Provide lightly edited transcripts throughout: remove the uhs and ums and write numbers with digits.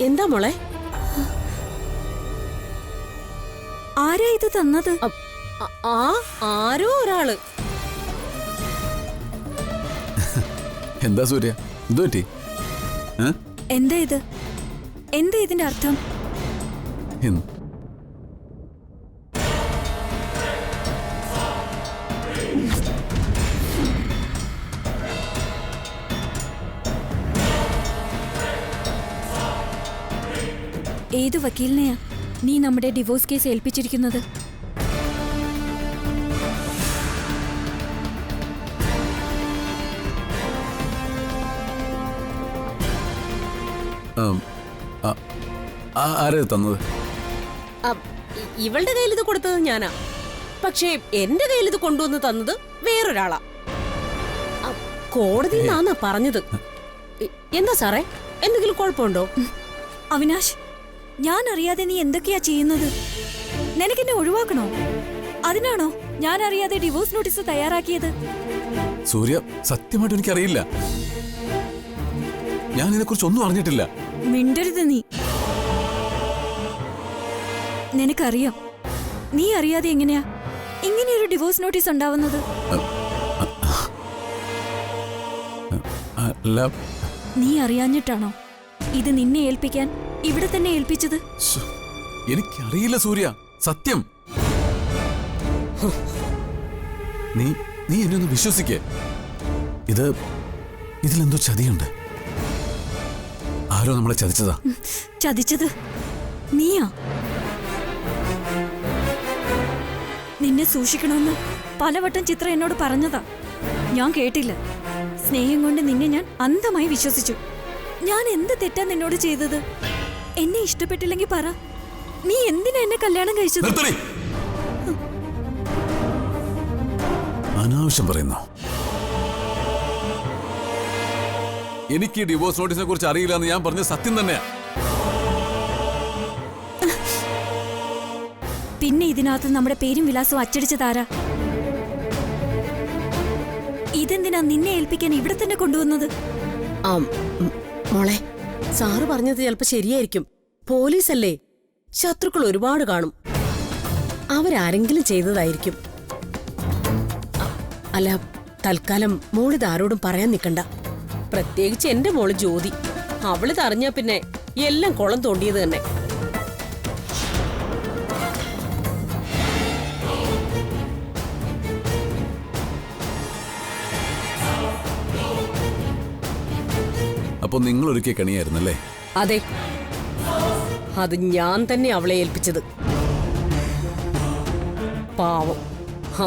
എന്താ മോളെ? ആരാ ഇത് തന്നത്? ആരോ ഒരാള്. എന്താ സൂര്യ, എന്തു പറ്റി? എന്താ ഇത്? എന്താ ഇതിന്റെ അർത്ഥം? ഏത് വക്കീലിനെയാ നീ നമ്മുടെ ഡിവോഴ്സ് കേസ് ഏൽപ്പിച്ചിരിക്കുന്നത്? ആരാ തന്നത്? ഇവളുടെ കയ്യിൽ ഇത് കൊടുത്തത് ഞാനാ. പക്ഷേ എന്റെ കയ്യിൽ ഇത് കൊണ്ടുവന്ന് തന്നത് വേറൊരാളാ. കോടതി എന്നാ പറഞ്ഞത്. എന്താ സാറേ, എന്തെങ്കിലും കുഴപ്പമുണ്ടോ? അവിനാശ്, ഞാൻ അറിയാതെ നീ എന്തൊക്കെയാ ചെയ്യുന്നത്? നിനക്കെന്നെ ഒഴിവാക്കണോ? അതിനാണോ ഞാൻ അറിയാതെ ഡിവോഴ്സ് നോട്ടീസ് തയ്യാറാക്കിയത്? സൂര്യ, സത്യമായിട്ട് എനിക്കറിയില്ല. ഞാൻ ഇതിനെക്കുറിച്ച് ഒന്നും അറിഞ്ഞിട്ടില്ല. മിണ്ടരുത് നീ. നിനക്കറിയാം, നീ അറിയാതെ എങ്ങനെയാ ഇങ്ങനെയൊരു ഡിവോഴ്സ് നോട്ടീസ് ഉണ്ടാവുന്നത്? നീ അറിയാഞ്ഞിട്ടാണോ ഇത് നിന്നെ ഏൽപ്പിക്കാൻ ഇവിടെ തന്നെ ഏൽപ്പിച്ചത്? എനിക്കറിയില്ല സൂര്യ, സത്യം. നീ എന്നെ ഒന്ന് വിശ്വസിക്കേ. ഇതിലെന്തോ ചതിയുണ്ട്. ആരോ നമ്മളെ ചതിച്ചതാ. ചതിച്ചത് നീയാ? നിന്നെ സൂക്ഷിക്കണമെന്ന് പലവട്ടം ചിത്ര എന്നോട് പറഞ്ഞതാ. ഞാൻ കേട്ടില്ല. സ്നേഹം കൊണ്ട് നിന്നെ ഞാൻ അന്ധമായി വിശ്വസിച്ചു. ഞാൻ എന്ത് തെറ്റാ നിന്നോട് ചെയ്തത്? എന്നെ ഇഷ്ടപ്പെട്ടില്ലെങ്കിൽ പറ. നീ എന്തിനാ എന്നെ കല്യാണം കഴിച്ചത്? അനാവശ്യം പറയുന്നു. എനിക്ക് ഡിവോഴ്സ് നോട്ടീസിനെ കുറിച്ച് അറിയില്ല എന്ന് ഞാൻ പറഞ്ഞ സത്യം തന്നെയാ. പിന്നെ ഇതിനകത്ത് നമ്മുടെ പേരും വിലാസവും അച്ചടിച്ചതാരാ? ഇതെന്തിനാ നിന്നെ ഏൽപ്പിക്കാൻ ഇവിടെ തന്നെ കൊണ്ടുവന്നത്? മോളെ, സാറ് പറഞ്ഞത് ചിലപ്പോ ശരിയായിരിക്കും. പോലീസല്ലേ, ശത്രുക്കൾ ഒരുപാട് കാണും. അവരാരെങ്കിലും ചെയ്തതായിരിക്കും. അല്ല, തൽക്കാലം മോളിത് ആരോടും പറയാൻ നിൽക്കണ്ട. പ്രത്യേകിച്ച് എന്റെ മോള് ജ്യോതി. അവളിത് അറിഞ്ഞാ പിന്നെ എല്ലാം കുളം തോണ്ടിയത് തന്നെ. അപ്പൊ നിങ്ങൾ ഒരുക്കിയ കണിയായിരുന്നല്ലേ? അതെ, അത് ഞാൻ തന്നെ അവളെ ഏൽപ്പിച്ചത്. പാവം,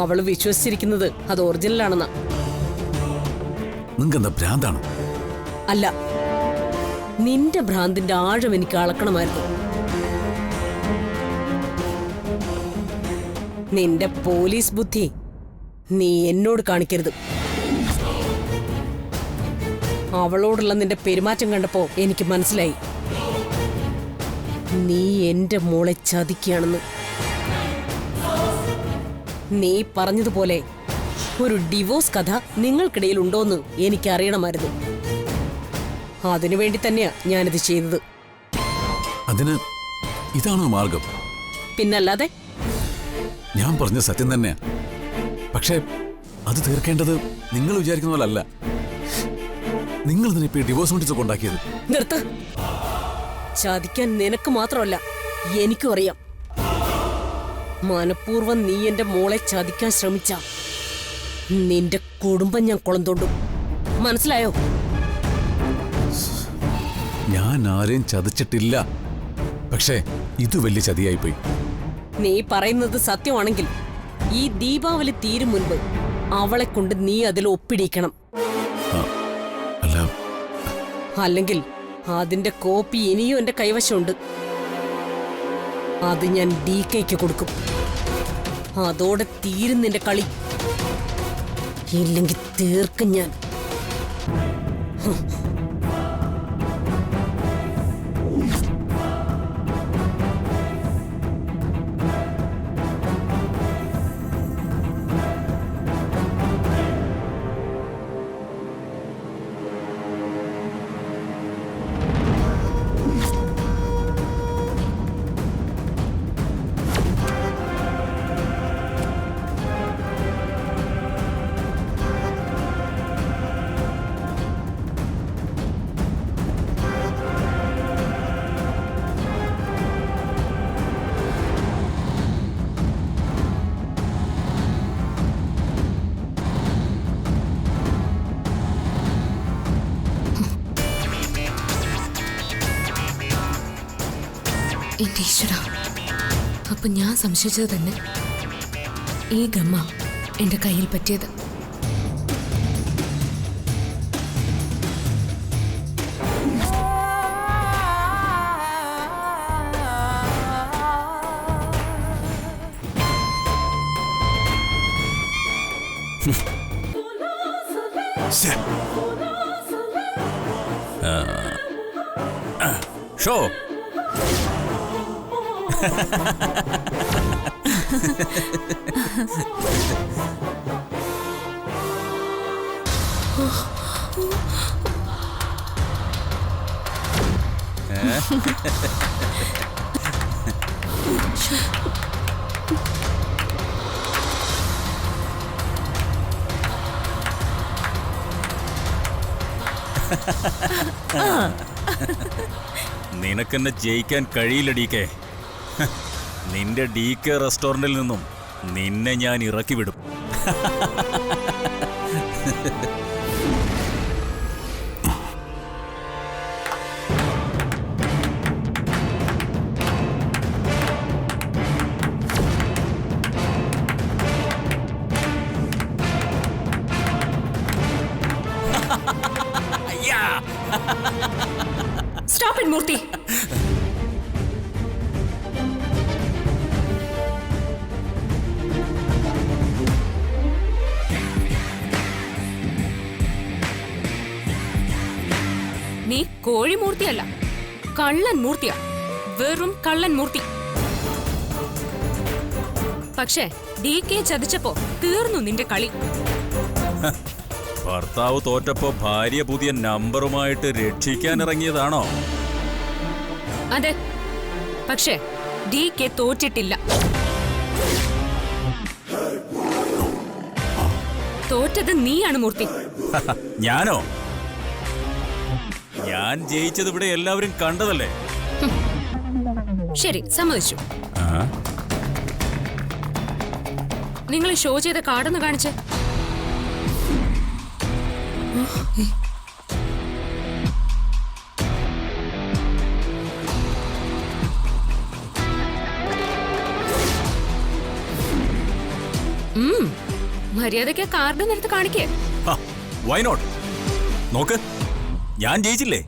അവള് വിശ്വസിച്ചിരിക്കുന്നത് അത് ഒറിജിനലാണെന്നാ. നിങ്ങെന്താ ഭ്രാന്താണ്? അല്ല, നിന്റെ ഭ്രാന്തിന്റെ ആഴം എനിക്ക് അളക്കണമായിരുന്നു. നിന്റെ പോലീസ് ബുദ്ധി നീ എന്നോട് കാണിക്കരുത്. അവളോടുള്ള നിന്റെ പെരുമാറ്റം കണ്ടപ്പോ എനിക്ക് മനസ്സിലായി നീ എന്റെ മോളെ ചതിക്കുകയാണെന്ന്. നീ പറഞ്ഞതുപോലെ ഒരു ഡിവോഴ്സ് കഥ നിങ്ങൾക്കിടയിൽ ഉണ്ടോന്ന് എനിക്ക് അറിയണമായിരുന്നു. അതിനുവേണ്ടി തന്നെയാ ഞാനിത് ചെയ്തത്. അതിന് ഇതാണോ മാർഗം? പിന്നല്ലാതെ. ഞാൻ പറഞ്ഞ സത്യം തന്നെയാ. പക്ഷേ അത് തീർക്കേണ്ടത് നിങ്ങൾ വിചാരിക്കുന്ന പോലല്ല. നിങ്ങൾ തന്നെ ഇപ്പൊ ഡിവോഴ്സ് നോട്ടീസ് കൊണ്ടാക്കിയത്. നിർത്ത്. ചതിക്കാൻ നിനക്ക് മാത്രമല്ല, എനിക്കും അറിയാം. മനഃപൂർവ്വം നീ എന്റെ മോളെ ചതിക്കാൻ ശ്രമിച്ച നിന്റെ കുടുംബം ഞാൻ കുളം തോണ്ടും. മനസ്സിലായോ? ഞാൻ ആരെയും ചതിച്ചിട്ടില്ല. പക്ഷേ ഇത് വലിയ ചതിയായിപ്പോയി. നീ പറയുന്നത് സത്യമാണെങ്കിൽ ഈ ദീപാവലി തീരും മുൻപ് അവളെ കൊണ്ട് നീ അതിൽ ഒപ്പിടിക്കണം. അല്ലെങ്കിൽ അതിന്റെ കോപ്പി ഇനിയും എന്റെ കൈവശമുണ്ട്. അത് ഞാൻ DKക്ക് കൊടുക്കും. അതോടെ തീരും നിന്റെ കളി. ഇല്ലെങ്കിൽ തീർക്കും ഞാൻ. എന്റെ ഈശ്വര, അപ്പൊ ഞാൻ സംശയിച്ചത് തന്നെ ഈ ഗമ്മ എന്റെ കയ്യിൽ പറ്റിയത്. ഷോ നിനക്കെന്നെ ജയിക്കാൻ കഴിയില്ല ഡി കെ. നിന്റെ ഡി കെ റെസ്റ്റോറന്റിൽ നിന്നും നിന്നെ ഞാൻ ഇറക്കി വിടും. Stop it, Murthy! നീ കോഴിമൂർത്തിയല്ല, കള്ളൻ മൂർത്തിയാ. വെറും കള്ളൻ മൂർത്തി. പക്ഷേ ഡി കെ ചതിച്ചപ്പോ തീർന്നു നിന്റെ കളി. ഭർത്താവ് തോറ്റപ്പോ ഭാര്യ പുതിയ നമ്പറുമായിട്ട് രക്ഷിക്കാൻ ഇറങ്ങിയതാണോ? അതെ, പക്ഷേ ഡി കെ തോറ്റിട്ടില്ല. തോറ്റത് നീയാണ് മൂർത്തി. ഞാനോ? ഞാൻ ജയിച്ചത് ഇവിടെ എല്ലാവരും കണ്ടതല്ലേ. ശരി, സമ്മതിച്ചു. നിങ്ങൾ ഷോ ചെയ്ത കാർഡൊന്ന് കാണിച്ചേ. മര്യാദയ്ക്ക് കാർഡ് എടുത്ത് കാണിക്കേ. Why not? നോക്ക്, ഞാൻ ജയിച്ചില്ലേ.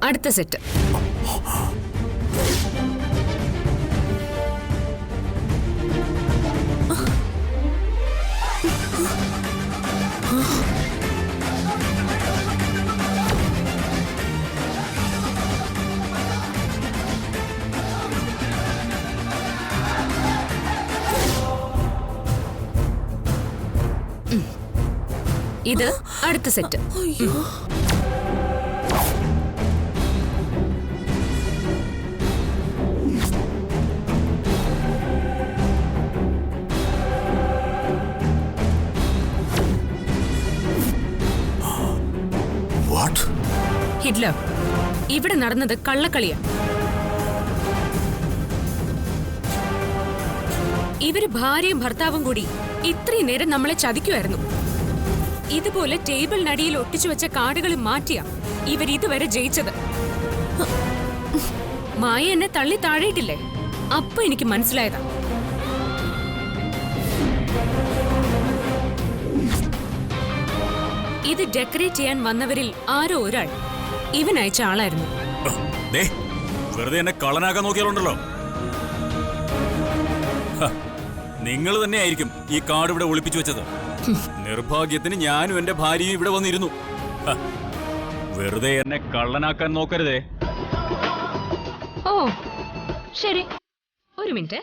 അടുത്ത സെറ്റ്. ഇത് അടുത്ത സെറ്റ്. ഹിറ്റ്ലർ, ഇവിടെ നടന്നത് കള്ളക്കളിയാ. ഇവര് ഭാര്യയും ഭർത്താവും കൂടി ഇത്രയും നേരം നമ്മളെ ചതിക്കുമായിരുന്നു. ഇതുപോലെ ടേബിളിനടിയിൽ ഒട്ടിച്ചു വെച്ച കാർഡുകൾ മാറ്റിയാ ഇവരിതുവരെ ജയിച്ചത്. മായ എന്നെ തള്ളി താഴെയിട്ടില്ലേ, അപ്പൊ എനിക്ക് മനസ്സിലായതാ. ഇത് ഡെക്കറേറ്റ് ചെയ്യാൻ വന്നവരിൽ ആരോ ഒരാൾ ഇവൻ അയച്ച ആളായിരുന്നു. വെറുതെ എന്നെ കള്ളനാക്കാൻ നോക്കിയാലുണ്ടല്ലോ. നിങ്ങൾ തന്നെ ആയിരിക്കും ഈ കാർഡ് ഇവിടെ ഒളിപ്പിച്ചു വെച്ചത്. നിർഭാഗ്യത്തിന് ഞാനും എന്റെ ഭാര്യയും ഇവിടെ വന്നിരുന്നു. വെറുതെ എന്നെ കള്ളനാക്കാൻ നോക്കരുതേ. ഓ ശരി, ഒരു മിനിറ്റ്.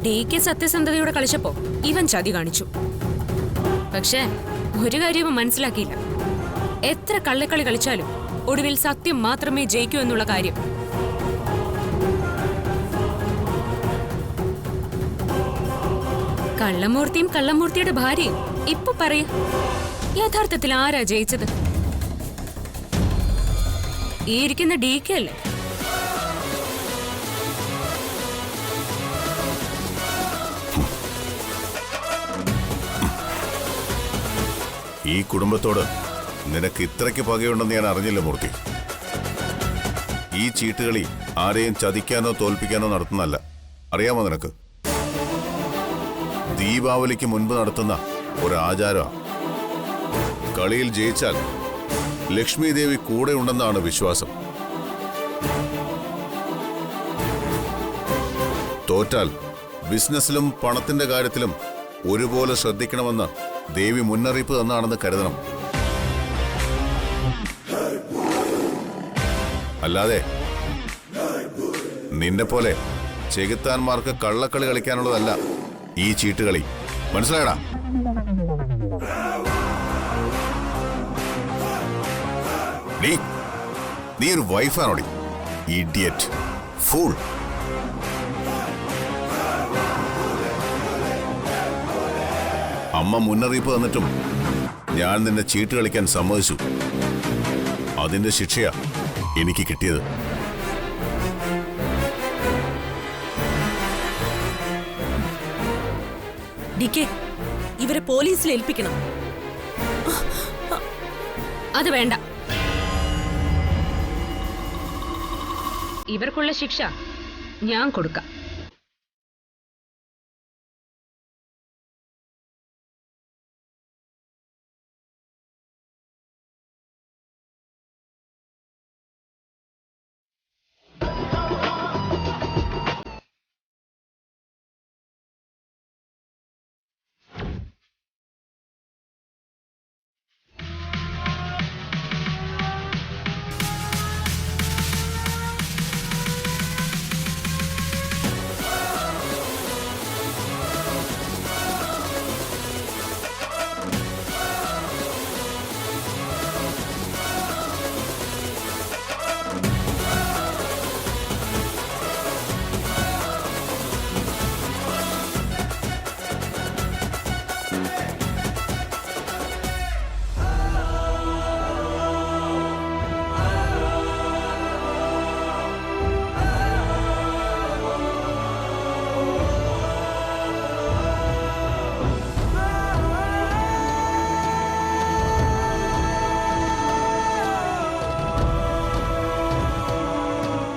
DK സത്യസന്ധതയോടെ കളിച്ചപ്പോ ഇവൻ ചതി കാണിച്ചു. പക്ഷേ ഒരു കാര്യം ഇവൻ മനസ്സിലാക്കിയില്ല. എത്ര കള്ളക്കളി കളിച്ചാലും ഒടുവിൽ സത്യം മാത്രമേ ജയിക്കൂ എന്നുള്ള കാര്യം. കള്ളമൂർത്തിയും കള്ളമൂർത്തിയുടെ ഭാര്യയും ഇപ്പൊ പറയും, യഥാർത്ഥത്തിൽ ആരാ ജയിച്ചത്? ഈ ഇരിക്കുന്ന DK അല്ലേ? ഈ കുടുംബത്തോട് നിനക്ക് ഇത്രയ്ക്ക് പകയുണ്ടെന്ന് ഞാൻ അറിഞ്ഞില്ല മൂർത്തി. ഈ ചീട്ടുകളി ആരെയും ചതിക്കാനോ തോൽപ്പിക്കാനോ നടത്തുന്നല്ല, അറിയാമോ നിനക്ക്? ദീപാവലിക്ക് മുൻപ് നടത്തുന്ന ഒരു ആചാരമാണ്. കളിയിൽ ജയിച്ചാൽ ലക്ഷ്മി ദേവി കൂടെ ഉണ്ടെന്നാണ് വിശ്വാസം. തോറ്റാൽ ബിസിനസ്സിലും പണത്തിന്റെ കാര്യത്തിലും ഒരുപോലെ ശ്രദ്ധിക്കണമെന്ന് ദേവി മുന്നറിയിപ്പ് തന്നാണെന്ന് കരുതണം. അല്ലാതെ നിന്നെ പോലെ ചെകുത്താന്മാർക്ക് കള്ളക്കളി കളിക്കാനുള്ളതല്ല ഈ ചീട്ടുകളി. മനസ്സിലായടാ? നീ ഒരു വൈഫാണോടി? Idiot, fool. അമ്മ മുന്നറിയിപ്പ് തന്നിട്ടും ഞാൻ നിന്നെ ചീട്ട് കളിക്കാൻ സമ്മതിച്ചു. അതിന്റെ ശിക്ഷയാ എനിക്ക് കിട്ടിയത്. DK, ഇവരെ പോലീസിൽ ഏൽപ്പിക്കണം. അത് വേണ്ട. ഇവർക്കുള്ള ശിക്ഷ ഞാൻ കൊടുക്കാം.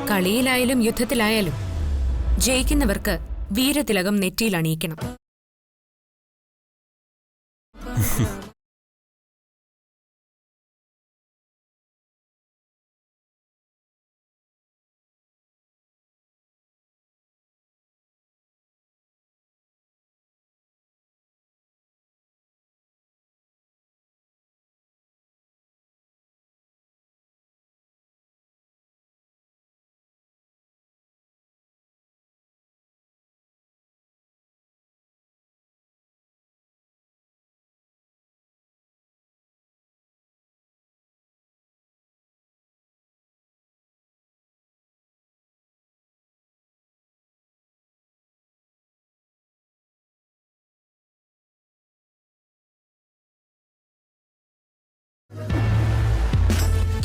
കളിയിലായാലും യുദ്ധത്തിലായാലും ജയിക്കുന്നവർക്ക് വീരതിലകം നെറ്റിയിൽ അണിയിക്കണം.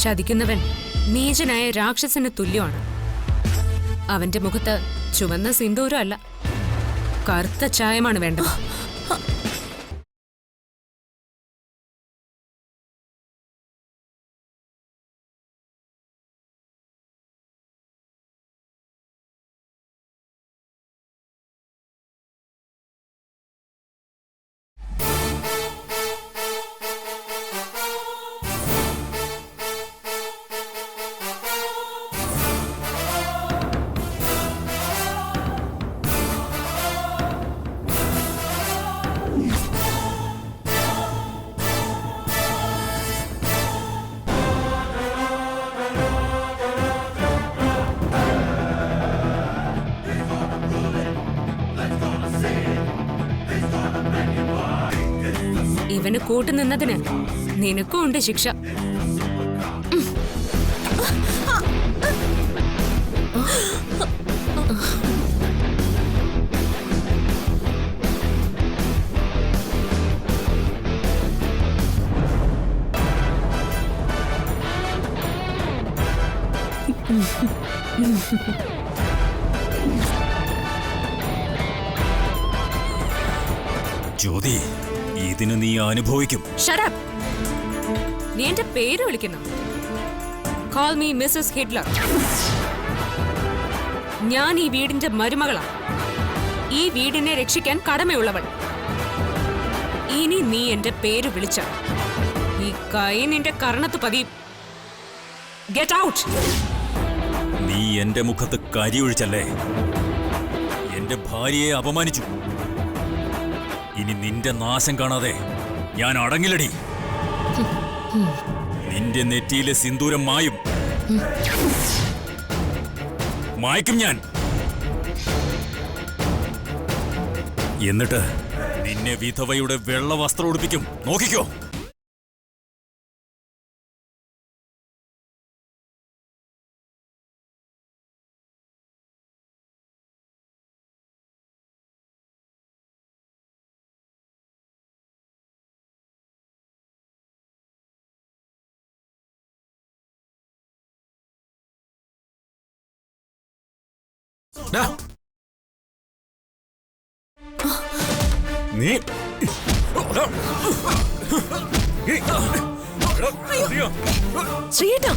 ചതിക്കുന്നവൻ നീചനായ രാക്ഷസന് തുല്യമാണ്. അവന്റെ മുഖത്ത് ചുവന്ന സിന്ദൂരം അല്ല, കറുത്ത ചായമാണ് വേണ്ടത്. ഇവന് കൂട്ടുനിന്നതിന് നിനക്കും ഉണ്ട് ശിക്ഷ. ജ്യോതി, ഇതിന് നീ അനുഭവിക്കും. Shut up. നീ എന്റെ പേര് വിളിക്കുന്നു. Call me Mrs. Hitler. ഞാൻ ഈ വീടിന്റെ മരുമകളാണ്. ഈ വീടിനെ രക്ഷിക്കാൻ കടമയുള്ളവൾ. ഇനി നീ എന്റെ പേര് വിളിച്ച ഈ കൈ നിന്റെ കർണത്ത് പതിയും. Get out. നീ എന്റെ മുഖത്ത് കരിയൊഴിച്ചല്ലേ? എന്റെ ഭാര്യയെ അപമാനിച്ചു. ഇനി നിന്റെ നാശം കാണാതെ ഞാൻ അടങ്ങില്ലടി. നിന്റെ നെറ്റിയിലെ സിന്ദൂരം മായും. മായ്ക്കും ഞാൻ. എന്നിട്ട് നിന്നെ വിധവയുടെ വെള്ള വസ്ത്രം ഉടുപ്പിക്കും. നോക്കിക്കോ. ഡാ. നീ ശ്രീയേട്ടാ,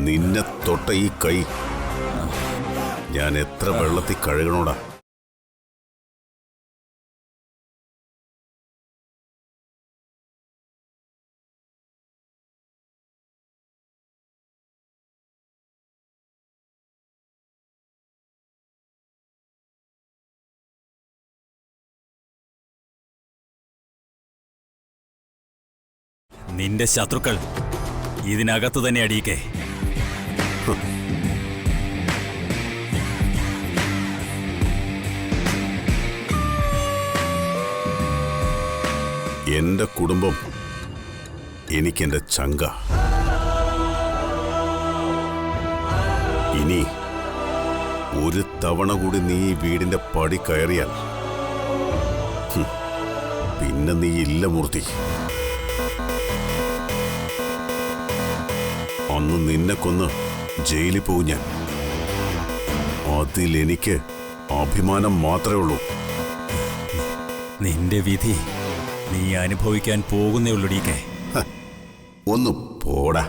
നിന്നെ തൊട്ട ഈ കൈ ഞാൻ എത്ര വെള്ളത്തിൽ കഴുകണോടാ. നിന്റെ ശത്രുക്കൾ ഇതിനകത്ത് തന്നെ അടിയിക്കേ. എന്റെ കുടുംബം എനിക്കെന്റെ ചങ്ക. ഇനി ഒരു തവണ കൂടി നീ ഈ വീടിന്റെ പടി കയറിയാൽ പിന്നെ നീ ഇല്ല മൂർത്തി. അന്ന് നിന്നെ കൊന്ന് ജയിലിൽ പോവും ഞാൻ. അതിലെനിക്ക് അഭിമാനം മാത്രമേ ഉള്ളൂ. നിന്റെ വിധി നീ അനുഭവിക്കാൻ പോകുന്നേ ഉള്ളൂടിക്കേ. ഒന്ന് പോടാ.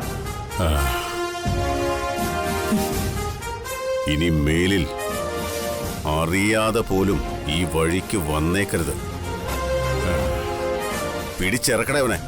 ഇനി മേലിൽ അറിയാതെ പോലും ഈ വഴിക്ക് വന്നേക്കരുത്. പിടിച്ചിറക്കടേ അവനെ.